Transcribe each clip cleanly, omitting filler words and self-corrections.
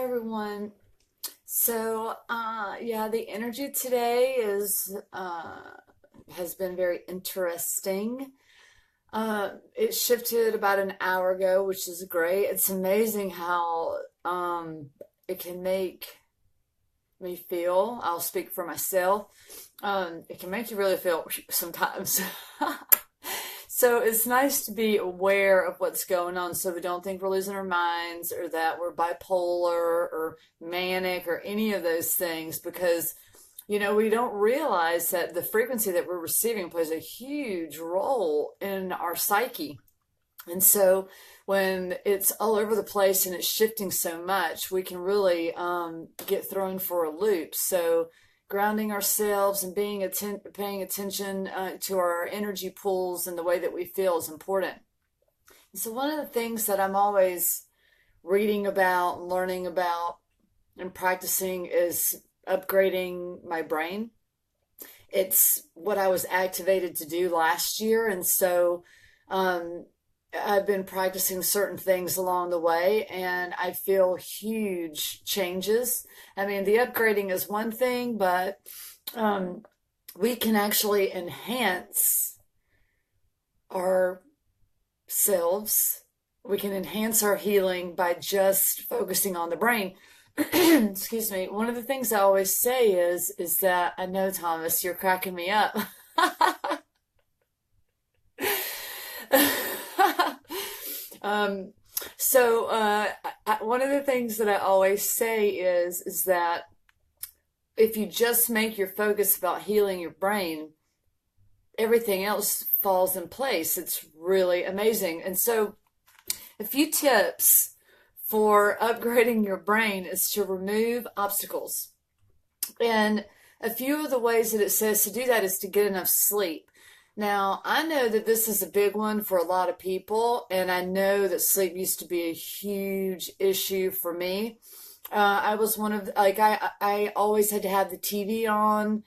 everyone. Yeah, the energy today is has been very interesting. It shifted about an hour ago, which is great. It's amazing how it can make me feel. I'll speak for myself. It can make you really feel sometimes. So it's nice to be aware of what's going on so we don't think we're losing our minds or that we're bipolar or manic or any of those things because, we don't realize that the frequency that we're receiving plays a huge role in our psyche. And so when it's all over the place and it's shifting so much, we can really get thrown for a loop. So grounding ourselves and paying attention to our energy pools and the way that we feel is important. So one of the things that I'm always reading about, learning about, and practicing is upgrading my brain. It's what I was activated to do last year. And so I've been practicing certain things along the way, and I feel huge changes. I mean, the upgrading is one thing, but we can actually enhance ourselves. We can enhance our healing by just focusing on the brain. Excuse me. One of the things I always say is that I know, Thomas, you're cracking me up. Um, One of the things that I always say is that if you just make your focus about healing your brain, everything else falls in place. It's really amazing. And so a few tips for upgrading your brain is to remove obstacles. And a few of the ways that it says to do that is to get enough sleep. Now, I know that this is a big one for a lot of people, and I know that sleep used to be a huge issue for me. I was one of, I always had to have the TV on.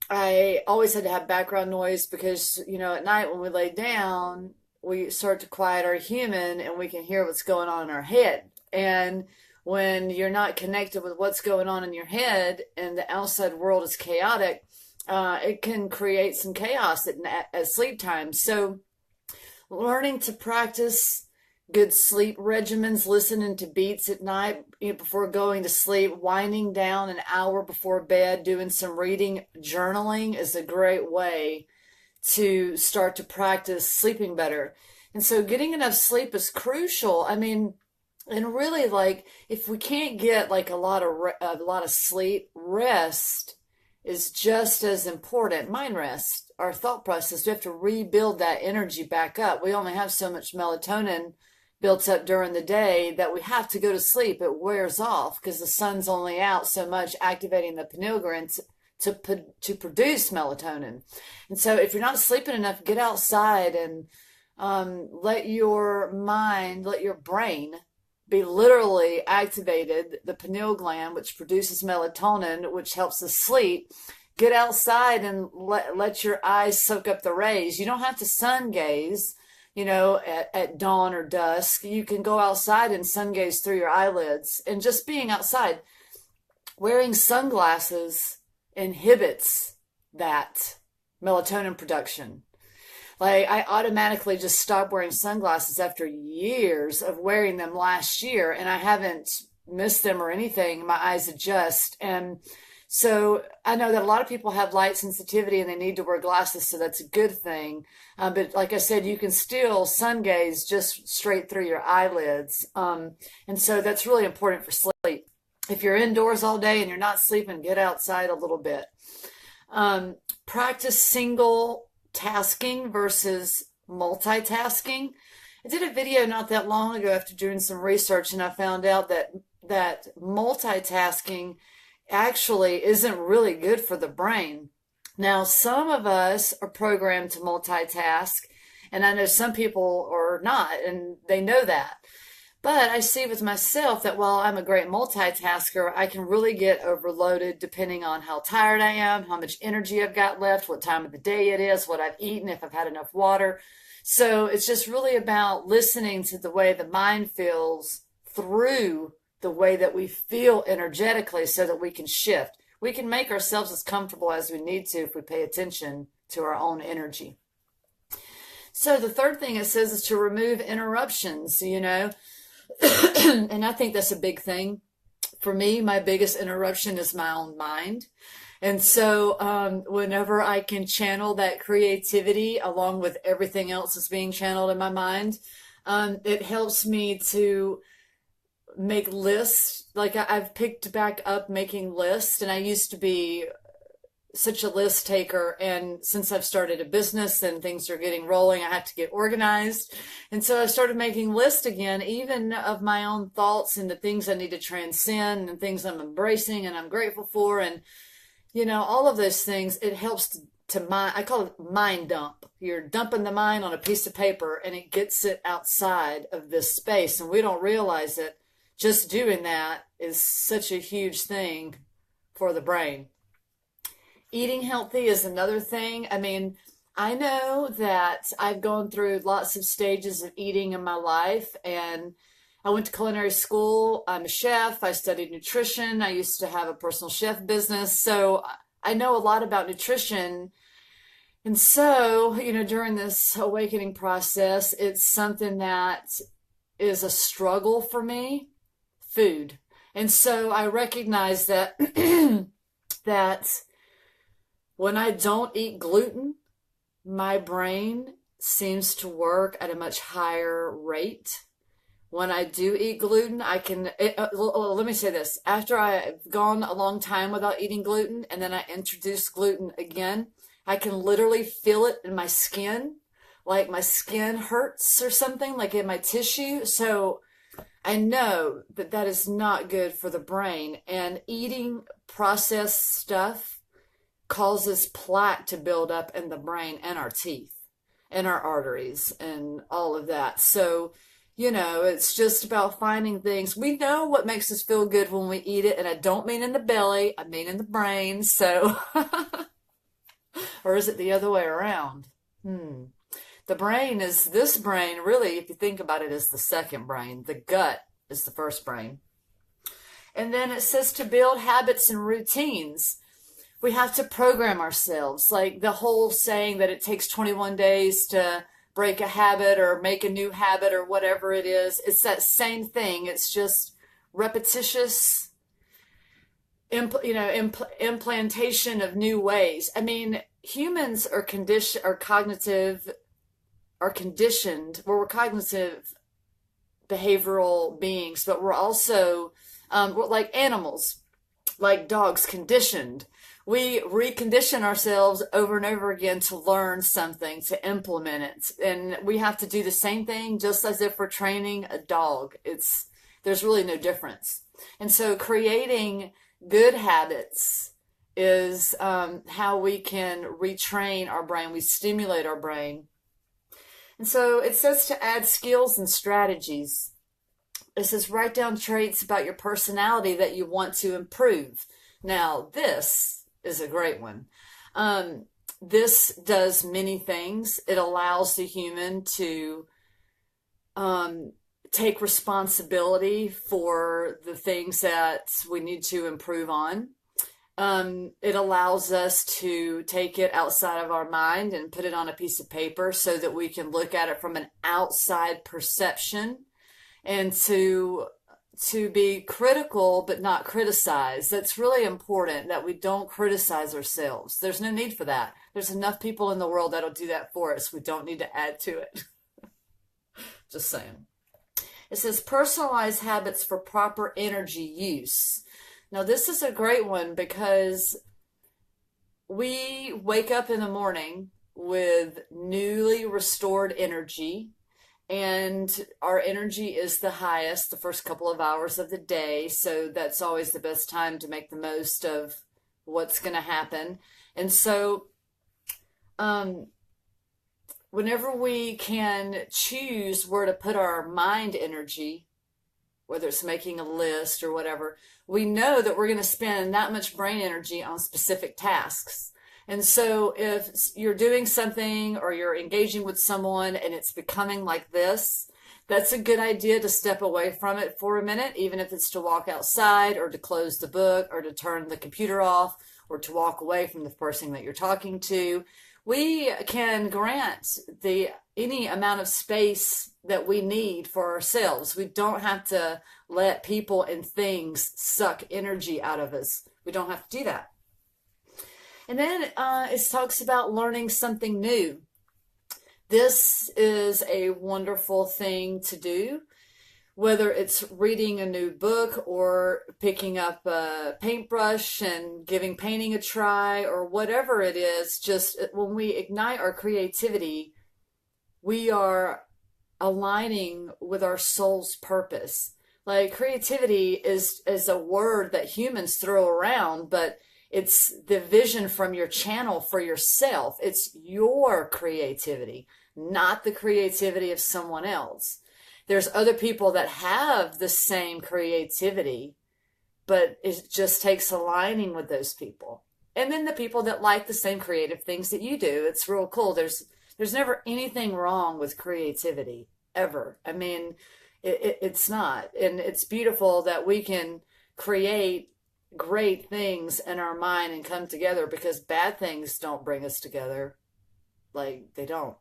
I always had to have background noise because, at night when we lay down, we start to quiet our human and we can hear what's going on in our head. And when you're not connected with what's going on in your head and the outside world is chaotic, it can create some chaos at sleep time. So learning to practice good sleep regimens, listening to beats at night before going to sleep, winding down an hour before bed, doing some reading, journaling is a great way to start to practice sleeping better. And so getting enough sleep is crucial. I mean, and really, if we can't get a lot of sleep, rest is just as important. Mind rest, our thought process. We have to rebuild that energy back up. We only have so much melatonin built up during the day that we have to go to sleep. It wears off because the sun's only out so much, activating the pineal gland to produce melatonin. And so if you're not sleeping enough, get outside and let your brain be literally activated, the pineal gland, which produces melatonin, which helps us sleep. Get outside and let your eyes soak up the rays. You don't have to sun gaze, at dawn or dusk. You can go outside and sun gaze through your eyelids. And just being outside, wearing sunglasses inhibits that melatonin production. I automatically just stopped wearing sunglasses after years of wearing them last year, and I haven't missed them or anything. My eyes adjust. And so I know that a lot of people have light sensitivity and they need to wear glasses, so that's a good thing. But like I said, you can still sun gaze just straight through your eyelids. And so that's really important for sleep. If you're indoors all day and you're not sleeping, get outside a little bit. Practice single tasking versus multitasking. I did a video not that long ago after doing some research, and I found out that multitasking actually isn't really good for the brain. Now, some of us are programmed to multitask, and I know some people are not, and they know that. But I see with myself that while I'm a great multitasker, I can really get overloaded depending on how tired I am, how much energy I've got left, what time of the day it is, what I've eaten, if I've had enough water. So it's just really about listening to the way the mind feels through the way that we feel energetically so that we can shift. We can make ourselves as comfortable as we need to if we pay attention to our own energy. So the third thing it says is to remove interruptions, and I think that's a big thing. For me, my biggest interruption is my own mind. And so whenever I can channel that creativity along with everything else that's being channeled in my mind, it helps me to make lists. Like I've picked back up making lists, and I used to be such a list taker, and since I've started a business and things are getting rolling, I have to get organized. And so I started making lists again, even of my own thoughts and the things I need to transcend and things I'm embracing and I'm grateful for, and all of those things. It helps to mind. I call it mind dump. You're dumping the mind on a piece of paper and it gets it outside of this space, and we don't realize it. Just doing that is such a huge thing for the brain. Eating healthy is another thing. I mean, I know that I've gone through lots of stages of eating in my life, and I went to culinary school. I'm a chef. I studied nutrition. I used to have a personal chef business. So I know a lot about nutrition. And so, during this awakening process, it's something that is a struggle for me, food. And so I recognize that that when I don't eat gluten, my brain seems to work at a much higher rate. When I do eat gluten, let me say this. After I've gone a long time without eating gluten and then I introduce gluten again, I can literally feel it in my skin, like my skin hurts or something, like in my tissue. So I know that that is not good for the brain. And eating processed stuff causes plaque to build up in the brain and our teeth and our arteries and all of that. So, it's just about finding things. We know what makes us feel good when we eat it, and I don't mean in the belly, I mean in the brain. So, or is it the other way around? This brain, really, if you think about it, is the second brain. The gut is the first brain. And then it says to build habits and routines. We have to program ourselves, like the whole saying that it takes 21 days to break a habit or make a new habit or whatever it is. It's that same thing. It's just repetitious, implantation of new ways. I mean, humans are conditioned. We're cognitive behavioral beings, but we're also we're like animals, like dogs, conditioned. We recondition ourselves over and over again to learn something, to implement it. And we have to do the same thing just as if we're training a dog. There's really no difference. And so creating good habits is how we can retrain our brain. We stimulate our brain. And so it says to add skills and strategies. It says write down traits about your personality that you want to improve. Now, this is a great one. This does many things. It allows the human to take responsibility for the things that we need to improve on. It allows us to take it outside of our mind and put it on a piece of paper so that we can look at it from an outside perception, and to be critical but not criticize. That's really important, that we don't criticize ourselves. There's no need for that. There's enough people in the world that'll do that for us. We don't need to add to it. Just saying. It says personalize habits for proper energy use. Now this is a great one because we wake up in the morning with newly restored energy, and our energy is the highest the first couple of hours of the day. So that's always the best time to make the most of what's going to happen. And so whenever we can choose where to put our mind energy, whether it's making a list or whatever, we know that we're going to spend that much brain energy on specific tasks. And so if you're doing something or you're engaging with someone and it's becoming like this, That's a good idea to step away from it for a minute, even if it's to walk outside or to close the book or to turn the computer off or to walk away from the person that you're talking to. We can grant any amount of space that we need for ourselves. We don't have to let people and things suck energy out of us. We don't have to do that. And then it talks about learning something new. This is a wonderful thing to do, whether it's reading a new book or picking up a paintbrush and giving painting a try or whatever it is. Just when we ignite our creativity, we are aligning with our soul's purpose. Like creativity is a word that humans throw around, but it's the vision from your channel for yourself. It's your creativity, not the creativity of someone else. There's other people that have the same creativity, but it just takes aligning with those people. And then the people that like the same creative things that you do. It's real cool. There's never anything wrong with creativity, ever. I mean, it's not. And it's beautiful that we can create great things in our mind and come together, because bad things don't bring us together. Like, they don't.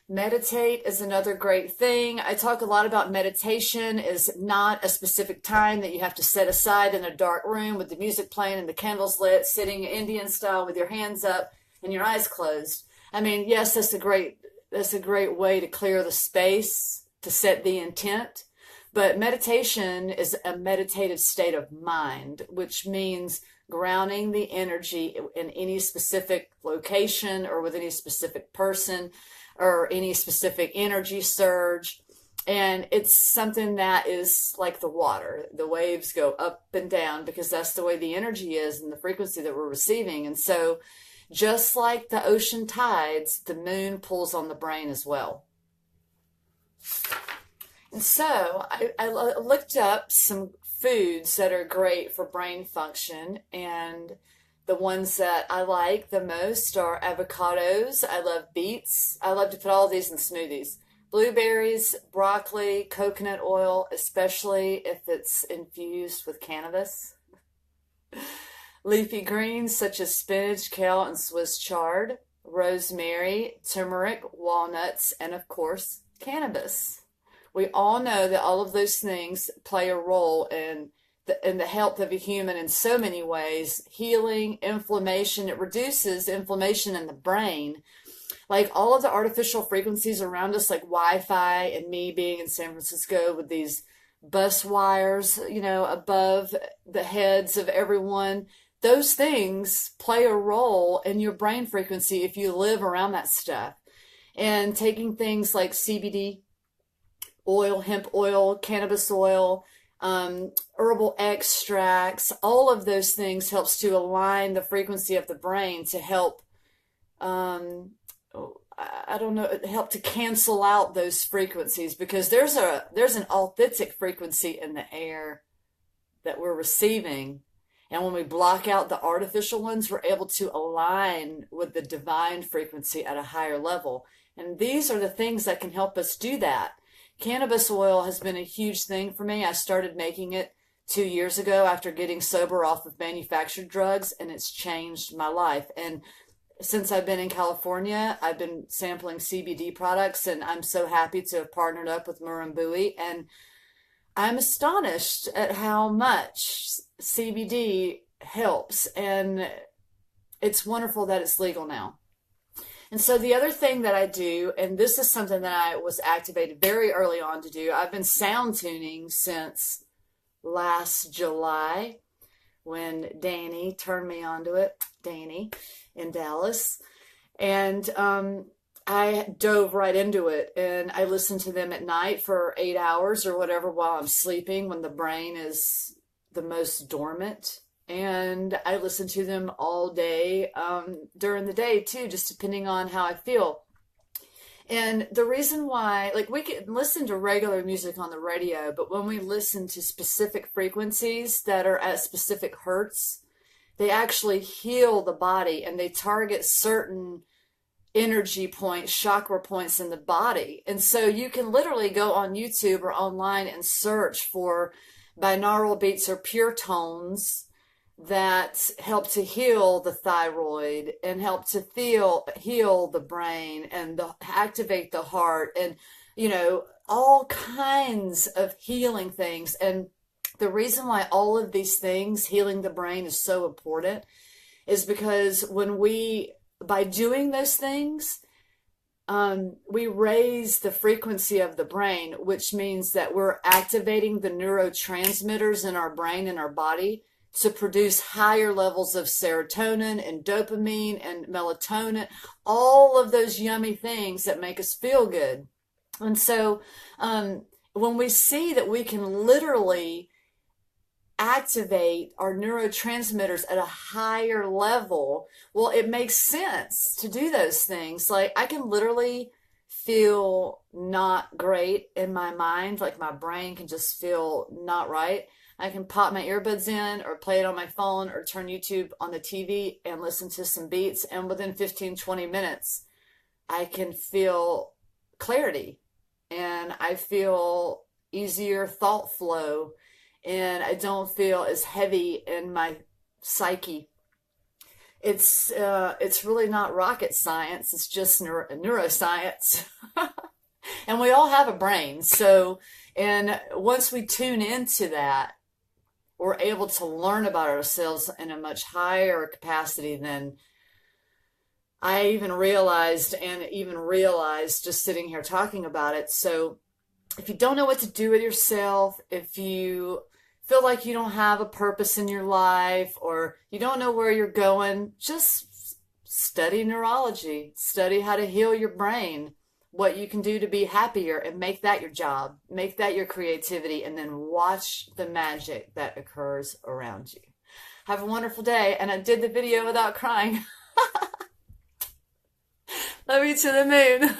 Meditate is another great thing. I talk a lot about meditation is not a specific time that you have to set aside in a dark room with the music playing and the candles lit, sitting Indian style with your hands up and your eyes closed. I mean, yes, that's a great way to clear the space, to set the intent. But meditation is a meditative state of mind, which means grounding the energy in any specific location or with any specific person or any specific energy surge. And it's something that is like the water. The waves go up and down because that's the way the energy is and the frequency that we're receiving. And so just like the ocean tides, the moon pulls on the brain as well. And so I looked up some foods that are great for brain function, and the ones that I like the most are avocados. I love beets. I love to put all these in smoothies. Blueberries, broccoli, coconut oil, especially if it's infused with cannabis. Leafy greens such as spinach, kale, and Swiss chard. Rosemary, turmeric, walnuts, and of course, cannabis. We all know that all of those things play a role in the health of a human in so many ways. Healing, inflammation. It reduces inflammation in the brain. Like all of the artificial frequencies around us, like Wi-Fi, and me being in San Francisco with these bus wires, above the heads of everyone. Those things play a role in your brain frequency if you live around that stuff. And taking things like CBD oil, hemp oil, cannabis oil, herbal extracts, all of those things helps to align the frequency of the brain to help, help to cancel out those frequencies, because there's an authentic frequency in the air that we're receiving. And when we block out the artificial ones, we're able to align with the divine frequency at a higher level. And these are the things that can help us do that. Cannabis oil has been a huge thing for me. I started making it 2 years ago after getting sober off of manufactured drugs, and it's changed my life. And since I've been in California, I've been sampling CBD products, and I'm so happy to have partnered up with Murrumbui. And I'm astonished at how much CBD helps, and it's wonderful that it's legal now. And so the other thing that I do, and this is something that I was activated very early on to do, I've been sound tuning since last July when Danny turned me onto it, Danny in Dallas. And I dove right into it, and I listen to them at night for 8 hours or whatever while I'm sleeping when the brain is the most dormant. And I listen to them all day, during the day too, just depending on how I feel. And the reason why, like, we can listen to regular music on the radio, but when we listen to specific frequencies that are at specific hertz, they actually heal the body, and they target certain energy points, chakra points in the body. And so you can literally go on YouTube or online and search for binaural beats or pure tones that help to heal the thyroid and help to heal the brain and activate the heart, and all kinds of healing things. And the reason why all of these things, healing the brain, is so important is because by doing those things, we raise the frequency of the brain, which means that we're activating the neurotransmitters in our brain and our body to produce higher levels of serotonin and dopamine and melatonin, all of those yummy things that make us feel good. And so when we see that we can literally activate our neurotransmitters at a higher level, well, it makes sense to do those things. Like, I can literally feel not great in my mind, like my brain can just feel not right. I can pop my earbuds in or play it on my phone or turn YouTube on the TV and listen to some beats, and within 15-20 minutes I can feel clarity and I feel easier thought flow, and I don't feel as heavy in my psyche. It's really not rocket science. It's just neuroscience. And we all have a brain. So, and once we tune into that, we're able to learn about ourselves in a much higher capacity than I even realized just sitting here talking about it. So if you don't know what to do with yourself, if you feel like you don't have a purpose in your life, or you don't know where you're going, just study neurology, study how to heal your brain, what you can do to be happier, and make that your job, make that your creativity, and then watch the magic that occurs around you. Have a wonderful day. And I did the video without crying. Love you to the moon.